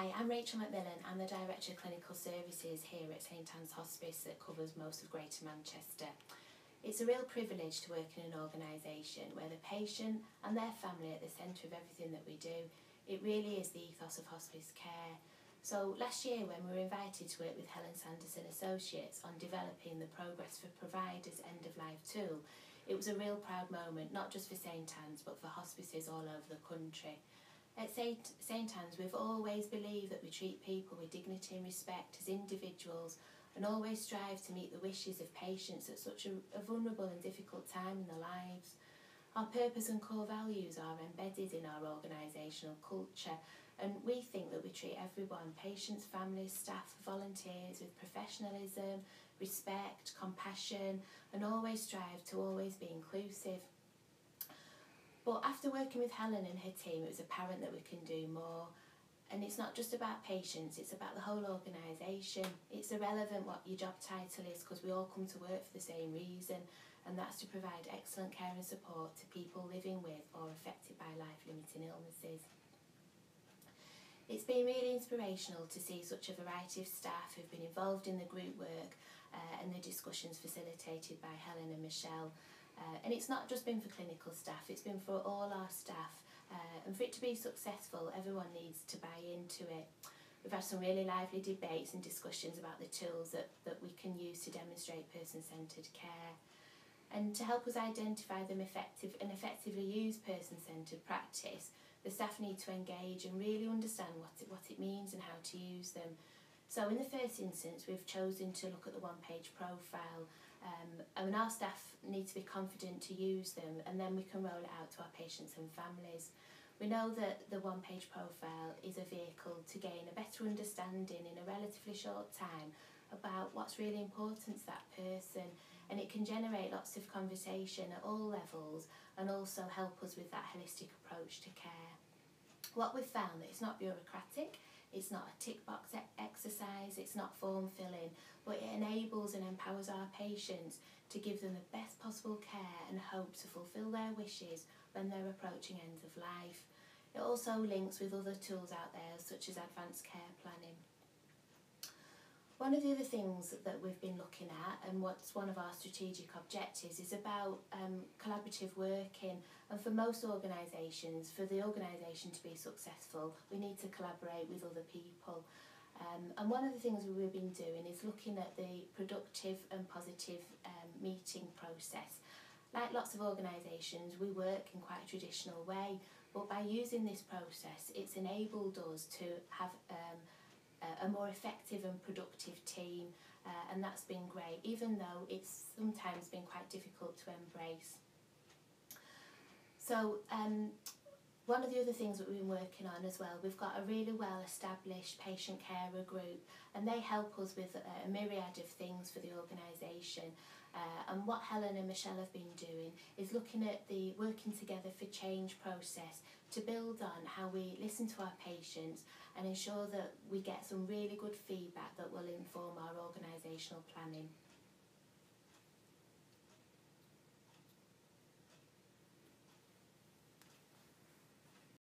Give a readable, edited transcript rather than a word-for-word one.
Hi, I'm Rachel McMillan. I'm the Director of Clinical Services here at St Anne's Hospice that covers most of Greater Manchester. It's a real privilege to work in an organisation where the patient and their family are at the centre of everything that we do. It really is the ethos of hospice care. So last year, when we were invited to work with Helen Sanderson Associates on developing the Progress for Providers end-of-life tool, it was a real proud moment, not just for St Anne's but for hospices all over the country. At St Anne's, we've always believed that we treat people with dignity and respect as individuals and always strive to meet the wishes of patients at such a vulnerable and difficult time in their lives. Our purpose and core values are embedded in our organisational culture, and we think that we treat everyone, patients, families, staff, volunteers, with professionalism, respect, compassion, and always strive to always be inclusive. But after working with Helen and her team, it was apparent that we can do more. And it's not just about patients, it's about the whole organisation. It's irrelevant what your job title is because we all come to work for the same reason, and that's to provide excellent care and support to people living with or affected by life-limiting illnesses. It's been really inspirational to see such a variety of staff who've been involved in the group work and the discussions facilitated by Helen and Michelle. And it's not just been for clinical staff, it's been for all our staff. And for it to be successful, everyone needs to buy into it. We've had some really lively debates and discussions about the tools that we can use to demonstrate person-centred care. And to help us identify them and effectively use person-centred practice, the staff need to engage and really understand what it means and how to use them. So in the first instance, we've chosen to look at the one-page profile, and our staff need to be confident to use them, and then we can roll it out to our patients and families. We know that the one-page profile is a vehicle to gain a better understanding in a relatively short time about what's really important to that person, and it can generate lots of conversation at all levels and also help us with that holistic approach to care. What we've found that it's not bureaucratic, it's not a tick box exercise, it's not form filling, but it enables and empowers our patients to give them the best possible care and hope to fulfil their wishes when they're approaching end of life. It also links with other tools out there such as advanced care planning. One of the other things that we've been looking at, and what's one of our strategic objectives, is about collaborative working. And for most organisations, for the organisation to be successful, we need to collaborate with other people. And one of the things we've been doing is looking at the productive and positive meeting process. Like lots of organisations, we work in quite a traditional way, but by using this process, it's enabled us to have a more effective and productive team, and that's been great, even though it's sometimes been quite difficult to embrace. So one of the other things that we've been working on as well, we've got a really well established patient carer group, and they help us with a myriad of things for the organisation. And what Helen and Michelle have been doing is looking at the working together for change process to build on how we listen to our patients and ensure that we get some really good feedback that will inform our organisational planning.